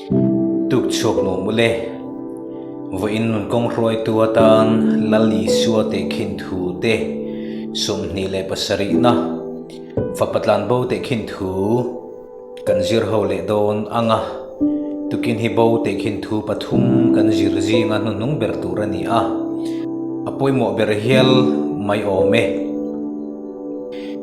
tuk chok no mule vo in nun kong roi tua tan lali suwa te khin thu te sum ni le pasari na fapatlan bo te khin thu kan zir ho le don anga tukin hi bo te khin thu pathum kan zir zinga nung ber turani a apoi mo ber hial mai ome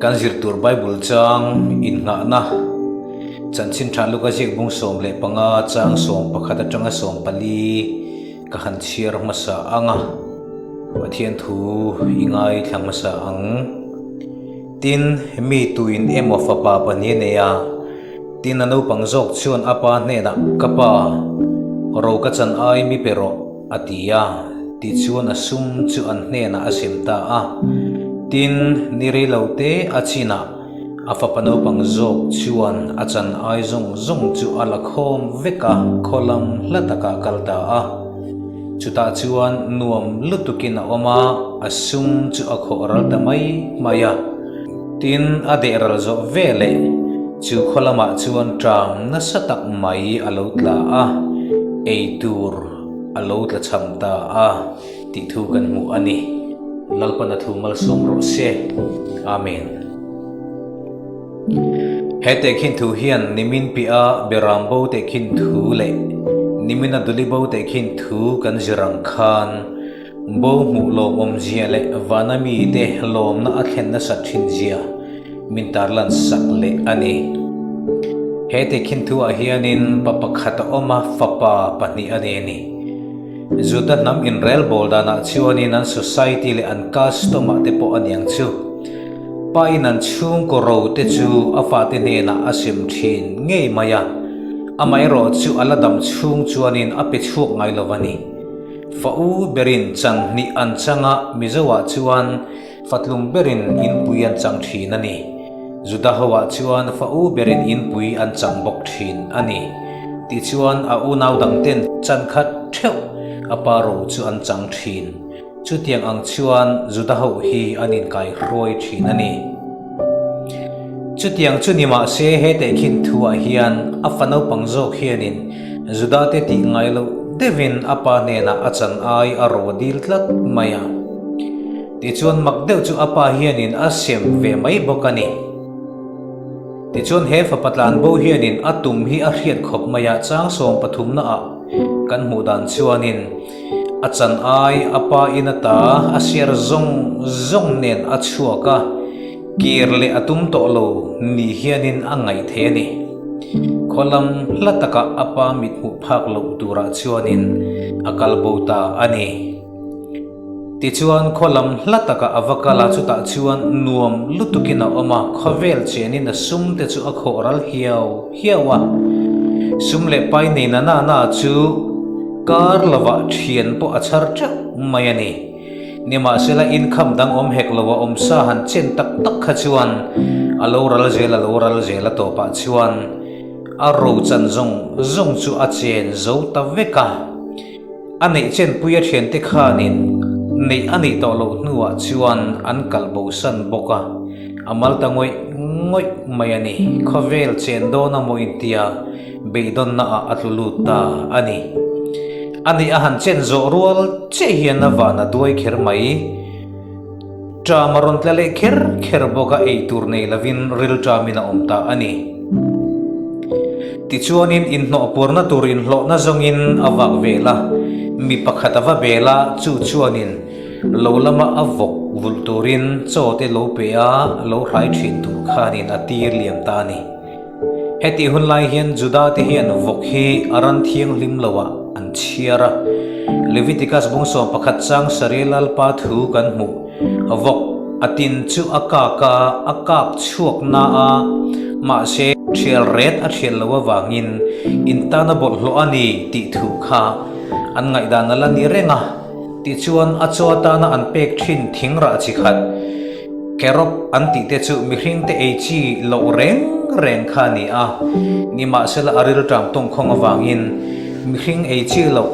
kan zir tur bible chang in nga na chan chin tha luka jik bung som le panga chang som pakhat atanga som pali ka han chiar masa anga pathian thu ingai thlang masa ang tin mi tuin emo fa pa pani ne ya tin anu pangjok chuan apa ne na kapa ro ka chan ai mi pero atia ti chuan asum chu an ne na asim ta a tin niri lote achina afa pano pangjok chuan achan ai zong chu alakhom veka kholam lataka kalda a chuta chuan nuam lutukin oma asum chu akhoral tamai maya tin aderal zo vele chu kholama chuan tram na satak mai alotla a eitur alotla chamta a ti thu kan mu ani lalpana thumal som ro se amen hete khin thu hian nimin pia berambo te khin thu le nimina dulibo te khin thu kan jirang khan bo mu lom om zia le vanami te lom na akhen na sathin zia mintarlan sakle ani hete khin thu a hianin papakhata oma fapa pani ani ni zuda nam in rel bolda na chuanin an society le an custom te po aniang chu painan chung ko ro te chu afate ne na asim thin ngei maya amai ro chu aladam chung chuanin ape chuk ngai lovani fa u berin chang ni an changa mizawa chuan fatlum berin in puyan chang thin ani zuda hawa chuan fa u berin in pui an chang bok thin ani ti chuan a u naw dang ten chan khat theu aparo chu an chang thin chu tiang ang chuan zuda ho hi anin kai roi thin ani chu tiang chu nima se he te khin thua hian afano pangjok hianin zuda te ti ngai lo devin apa ne na achan ai aro dil tlat maya ti chuan makdeu chu apa hianin asem ve mai bokani ti chuan he fa patlan bo hianin atum hi a hriat khop maya chang som pathum na a kan mu dan chuanin achan ai apa inata asiar zong nen achuaka kirle atum to lo ni hianin angai the ni kholam lataka apa mitmu phak lo tura chuanin akal bota ani ti chuan kholam lataka avakala chuta chuan nuam lutukina oma khovel chenin a sumte chu a khoral hiawa sumle pai nei na chu kar lava thian po achar cha mayani nima sela income dang om hek lawa om sa han chen tak kha chuan aloral zela to pa chuan aro chan zong chu a chen zo ta veka ani chen puya thian te khanin nei ani to lo nuwa chuan an kalbo san boka amal tangoi ngoi mayani khovel chen do na mo intia beidon na atluluta ani ahan chen zo rual che hian na wana duai kher mai tramaron tlale kher boka ei tur nei lavin ril tramina omta ani ti chuanin in no porna turin hlo na zongin awak vela mi pakhatawa bela chu chuanin lo lama avok vulturin chote lo pea lo rai thin tur khanin atir liam ta ni heti hunlai hian juda te hian vok hi aran thiang lim lawa an chiara leviticus bungso pakhat chang sarelal pa thu kan mu vok atin chu akak chuak na a ma se thial ret a thial lawa wangin intana bol hlo ani ti thu kha an ngai dan la ni renga ti chuan achota na an pek thin thingra chi khat kerop an ti te chu mi hring te ei chi lo reng kha ni a ni ma sela aril tram tong khong awangin mi hring ei chi lo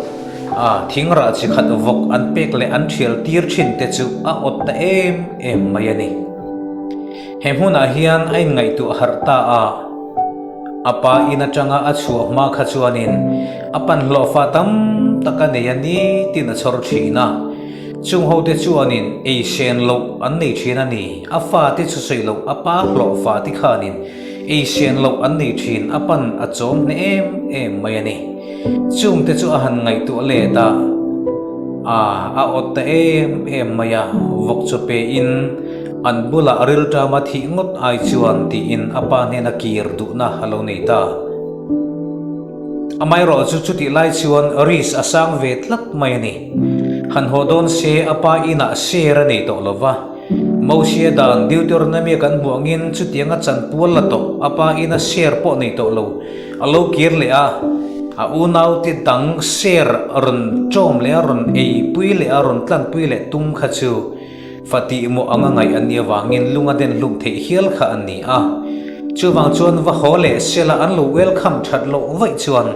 thingra chi khat vok an pek le an thial tir thin te chu a ot ta em mayani hemhuna hian ai ngai tu harta a apa ina changa achu ma kha chuanin apan hlo fa tam taka ne ani tin a chhor thina chung ho te chuanin ei shen lo an nei thina ni afa te chu sei lo apa hlo fa ti khanin ei shen lo an nei thin apan a chom ne em mai ani chung te chu a han ngai tu le ta a ot te em maya vok chu pe in an bula aril ta ma thi ngot ai chuan ti in apa ne na kir du na halo nei ta amai ro chu chu ti lai chuan ris asang ve tlak mai ani han hodon se apa ina share nei to lova mo sia dan Deuteronomy kan buangin chu tianga chan pul la to apa ina share po nei to lo alo kir le a unau ti dang share ron chom le ron ei pui le ron tlan pui le tum kha chu fati mo anga ngai ania wangin lunga den lung the hial kha ani chu wang chuan wa hole sela an lo welcome that lo vai chuan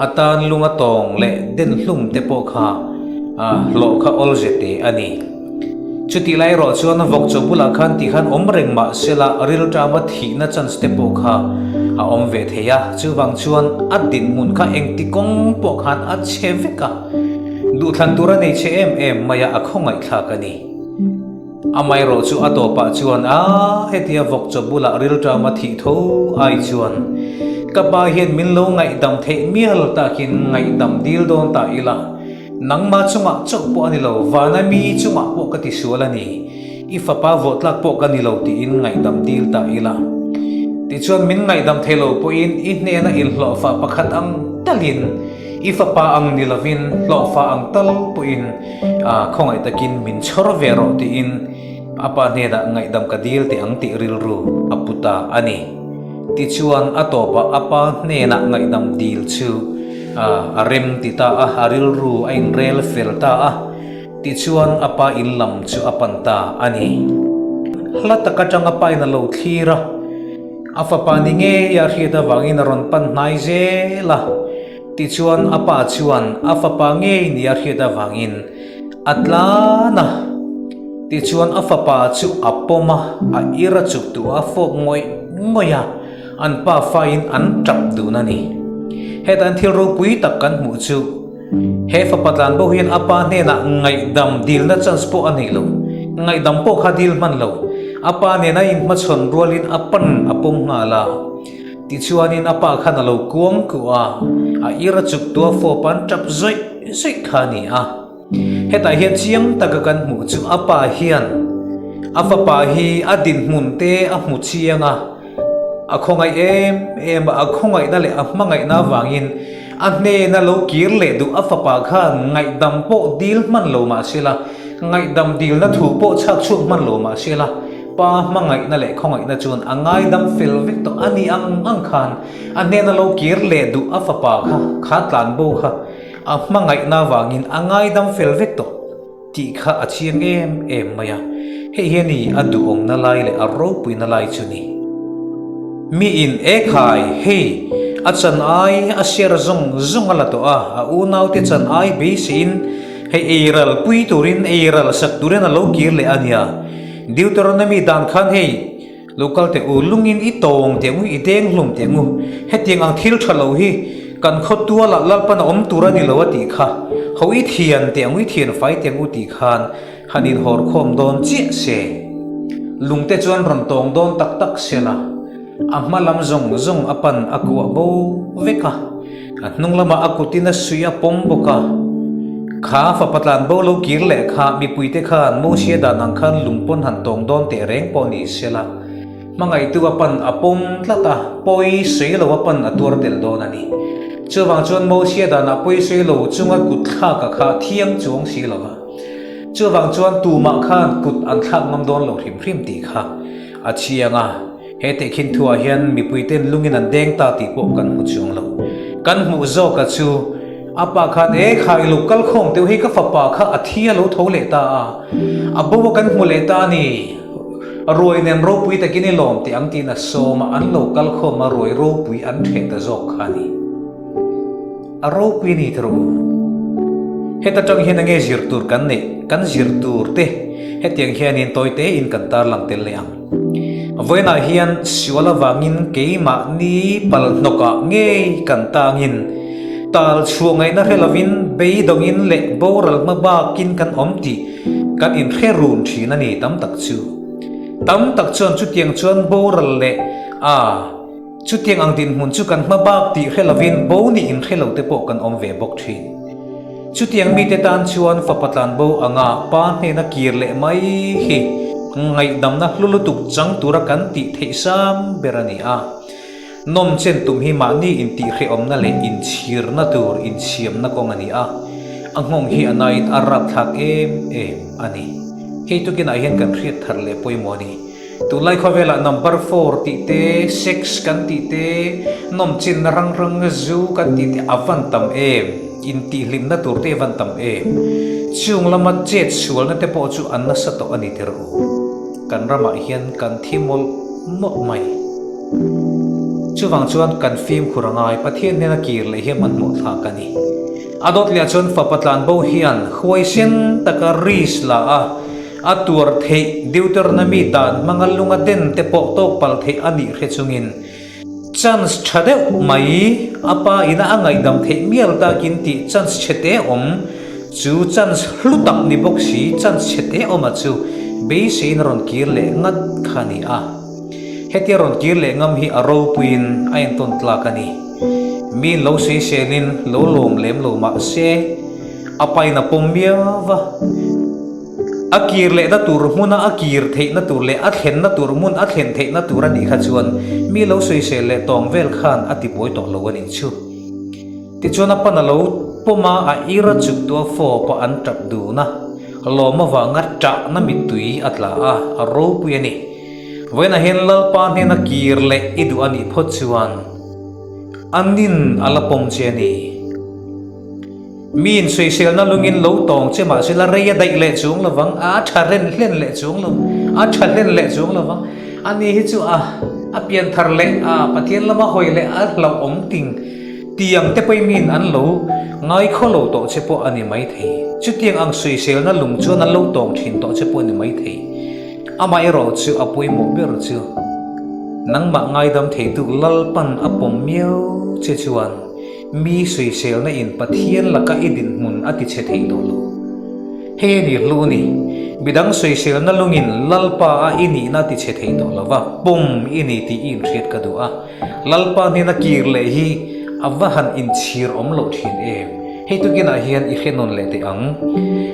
atan lunga tong le den hlum te po kha lo kha ol jete ani chuti lai ro chuan vok chu bula khan ti khan omreng ma sela ril ta ma thi na chan ste po kha a om ve theya chu wang chuan adin mun kha engti kong po khan a cheveka du than tura nei che em maya akhongai thla kani amai ro chu atopa chuan hetia vok chu bula ril ta ma thi tho ai chuan ka ba hian min lo ngai dam the mial ta kin ngai dam dil don ta ila nangma chunga chok po ani lo wana mi chunga po ka ti sualani ifa pa vot lak po ka ni lo ti in ngai dam dil ta ila ti chuan min ngai dam thelo po in ne na il hlo fa pakhat ang talin ifa pa ang nilavin hlo fa ang tal po in khongai takin min chhor vero ti in apa ne da ngai dam ka dil ti ang ti ril ru aputa ani ti chuan atopa apa ne na ngai dam dil chu arem ti ta haril ru ain rel fel ta ti chuan apa in lam chu apan ta ani hlata ka tanga pai na lo thira afa pa ni nge ya khida wangin ron pan nai je la ti chuan apa chuan afa pa nge ni ya khida wangin atlana ti chuan afa pa chu apoma a ira chuk tu afo ngoi ngoya an pa fain an tap du na ni hetan thil ro pui tak kan mu chu he fa patlan bo hian apa ne na ngai dam dil na chance po ani lo ngai dam po kha dil man lo apa ne na in ma chon rolin apan apong nga la ti chuanin apa khana lo kuang ku a ira chuk tu fo pan tap zoi zoi khani heta hian chiang taka kan mu chu apa hian afa pa hi adin mun te a mu chianga akhongai em akhongai na le amangai na wangin anne na lo kir le du afapa kha ngai dam po dil man lo ma sila ngai dam dil na thu po chak chu man lo ma sila pa mangai na le khongai na chun angai dam fil vek to ani ang khan anne na lo kir le du afapa kha tlan bo kha amangai na wangin angai dam fil vek to ti kha achiang em maya he ni adu ong na lai le aro pui na lai chuni mi in khai hey achan ai asher zong ala to unau te chan ai be sin hey eiral pui turin eiral sak turin alo kir le ania Deuteronomy dan khan hey local te ulungin itong te mu ideng hlum te mu hetiang ang thil thalo hi kan khotua la lalpan om tura ni lawati kha hoi thian te ngui thian fai te ngu ti khan hanin hor khom don chi se lungte chuan ron tong don tak tak sela amma lam zong apan aku abo veka nung lama aku tina suya pomboka kha fa patlan bo lo kir le kha mi puite khan mo sia da nang khan lungpon han tong don te reng poni sela mangai tu apan apom tlata poi sei lo apan atur tel don ani chuwang chuan mo sia da na poi sei lo chunga kut kha ka kha thiang chuang si lo chuwang chuan tu ma khan kut an thak ngam don lo hrim ti kha achianga hete khin thua hian mi puiten lungin an deng ta ti po kan mu chung lo kan mu zo ka chu apa khan khai local khom te hi ka fa pa kha athia lo thole ta abo kan mu le ta ni roi nen ro pui ta kini lom ti ang ti na so ma an local khom ma roi ro pui an the ta zo khani a ro pui ni thro heta tang hian nge zir tur kan zir tur te hetiang hian in toy te in kan tar lang tel leang với na hiền siêu vangin cái mà ni pal noka nghe kan tangin tal chuang ai na helavin bei dongin le boral ma ba kin kan omti kan in kherun thina ni tam tak chuan chu tiang chuan boral le chu tiang ang tin hun chu kan ma ba ti helavin bo ni in khelo te po kan om ve bok thin chu tiang mi te tan chuan fa patlan bo anga pa ne na kir le mai hi ngai dam na lulutuk chang tura kan ti thei sam berani nom chen tum hi ma ni in ti khe om na le in chir na tur in siam na kong ani angong hi anait arap thak em ani hei tu kin a hian kan khriat thar le poimo ni tu lai khovela number 4 ti te 6 kan ti te nom chin rang zu kan ti te avan tam in ti lim na tur te van tam chung lama jet sual na te po chu an na sa to ani ter kan rama hian kan thimol mo mai chuwang chuan kan film khurangai pathian ne na kir le he man mo tha kani adot lia chuan fa patlan bo hian khoi sen taka ris la atur thei deuteronomy dan mangalunga den te po to pal thei ani khe chungin chance thade mai apa ina angai dam thei mial ta kin ti chance chete chu chance hlutak ni boxi chance chete chu be sein ron kir le ngat khani heti ron kir le ngam hi aro puin ain ton tla kani min lo sei selin lo lom lem lo ma se apai na pomia wa akir le na tur muna akir thei na tur le athen na tur mun athen thei na tur ani kha chuan mi lo sei sel le tong vel khan ati poi to lo ani chu ti chuan apa na lo poma a ira chuk to fo pa an tap du na lo ma wa nga ta na mi tui atla aro pu ani when a hen lal pa ne na kir le idu ani phot chuan anin alapom che ni min soi sel na lungin lo tong che ma sila reya dai le chung lawang tharen hlen le chung lo thalen le chung lawang ani hi chu a pian thar le pathian lama hoi le lo ong ting tiang te pai min an lo ngai kho lo to che po ani mai thei chu tiang ang soi sel na lung chu na lo tong thin to che po ni mai thei amai ro chu apui mo ber chu nang ma ngai dam thei tu lal pan apom miao che chuan mi sui sel na in pathian laka idin mun ati che thei do lo he ni lu ni bidang sui sel na lungin lalpa ini na ti che thei do lawa pum ini ti in riat ka du lalpa ni na kir le hi avahan in chir om lo thin hei tu kina hian I khenon le te ang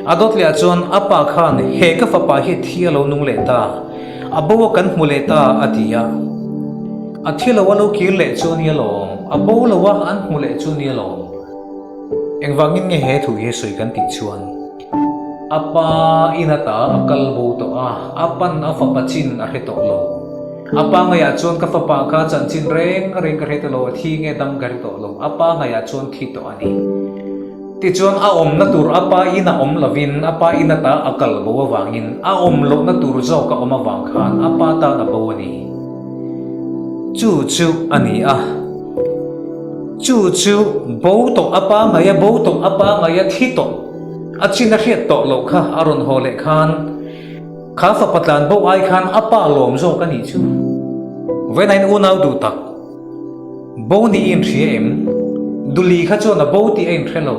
adot le chuan apa khan he ka fa pa hi thia lo nung le ta abo kan mu le ta atia athila walo kir le chuan ya lo abo lo wa an mu le chu ni lo engwangin nge he thu he soi kan ti chuan apa inata akal bo to apan afa pachin a he to lo apa ngaya chuan ka fa pa kha chan chin reng ka he to lo thi nge dam gar to lo apa ngaya chuan thi to ani ti chuan om na tur apa ina om lovin apa ina ta akal bo wangin om lo na tur zo ka oma wang khan apa ta na bo ni chu ani chu bo to apa ngaya thi to achina khiat to lo kha aron hole khan kha fa patlan bo ai khan apa lom zo ka ni chu when I unau du tak bo ni in thiem duli kha chona bo ti en thelo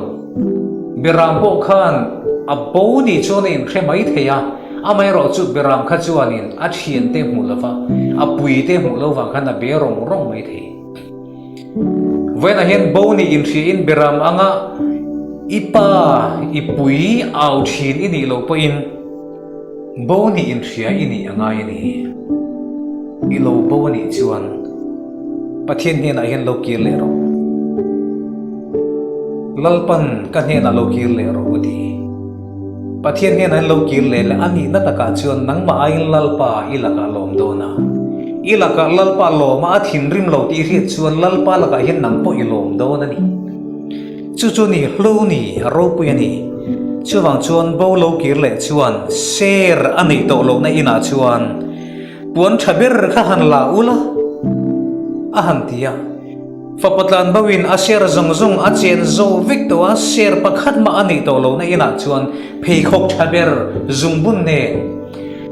beram bo khan a bo ni chona in khe mai theya amai ro chu beram kha chuanin a thien te mu lova a pui te mu lova khan a be rong mai the when a hen bo ni in thien beram anga ipa ipui au thin ini lo po in bo ni in thia ini anga ini ilo bo ni chuan pathian he na hen lo kir le ro lalpan kan he na lo kir le ro di pathian he na lo kir le ani na taka chuan nang ma ai lalpa ilaka lom do na ilaka lalpa lo ma thin rim lo ti ri chuan lalpa laka hen nang po ilom do na ni chu ni hlo ni ro pu ni chuwang chuan bo lo kir le chuan ser ani to lo na ina chuan puan thaber kha han la ula han tia fa patlan bawin a ser zong a chen zo victo a ser pakhat ma ani to lo na ina chuan phei khok thaber zung bun ne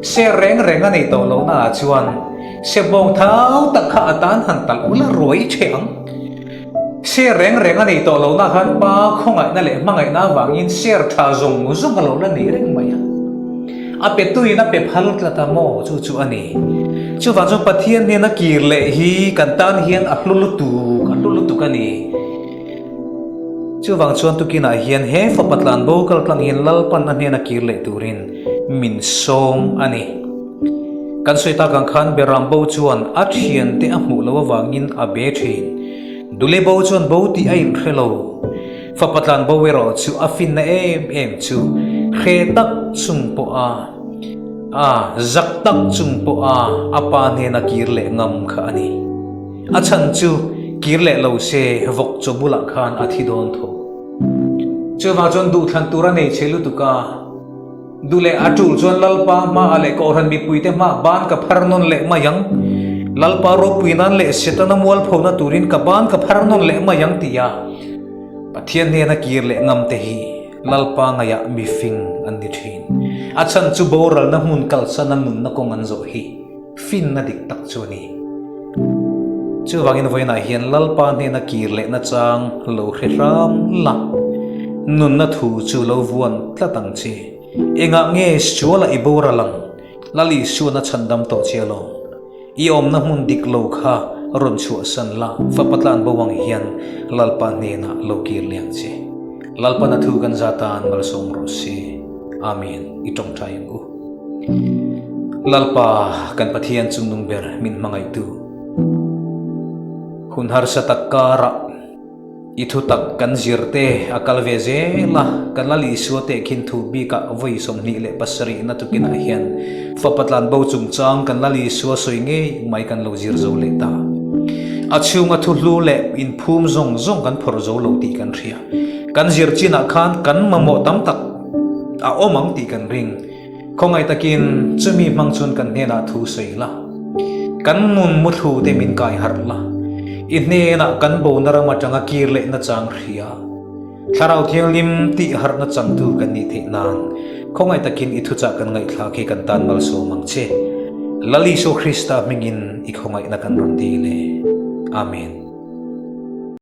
ser reng ani to lo na chuan se bong thau tak kha atan han tal ula roi cheng se reng reng ani to lo na han pa khongai na le mangai na wangin share tha zong zong lo la ni reng maya a pe tu ina pe phal tla ta mo chu chu ani chu wa chu pathian ne na kir le hi kan tan hian a hlulu tu ka ni chu wang chuan tu kina hian he fa patlan bo kal tlang hian lal pan an ne na kir le turin min som ani kan soita kan khan beram bo chuan a thian te a hmu lo wangin a be thin dule bo chuan bo ti ai khelo fa patlan bo wero chu a fin na em chu khe tak chung po zak tak chung po apa ne na kir le ngam kha ani a chan chu kir le lo se vok chobula khan a thi don tho chu ma chon du than tura nei chelu tuka dule atul chuan lalpa ma ale ko ran mi puite ma ban ka pharnon le ma yang lalpa ro puinan le setana mual phona turin ka ban ka pharnon le ma yang tia pathian ne na kir le ngam te hi lalpa ngaya mi fing an ni thin achan chu boral na mun kal sana mun na kong an zo hi fin na dik tak chu ni chu wangin voina hian lalpa ne na kir le na chang lo hre ram la nun na thu chu lo vuan tlatang chi enga nge suala ibora lang lali suana chandam to chelo i om na mun dik lo kha ron chu san la fa patlan bawang hian lalpa ne na lo kir liang che lalpa na thu kan zatan mal som ro si amen itong thayangu lalpa kan pathian chungnung ber min mangai tu hunhar sa takara ithu tak kan zirte akal veze la kan lali suate khin thu bi ka voi som ni le pasari na tu kina hian fa patlan bo chung chang kan lali suwa soi nge mai kan lo zir zo le ta achunga thu hlu le in phum zong zong kan phor zo lo ti kan thria kan zir china khan kan mamo tam tak a omang ti kan ring khongai takin chumi mangchun kan hena thu soi la kan mun mu thu te min kai har la inne na kan bo na rama tanga kir le na chang ria tharau thiang lim ti har na chang tu kan ni the nan khongai takin ithu cha kan ngai thla ke kan tan mal so mang che lali so Krista mingin i khongai na kan ron ti le amen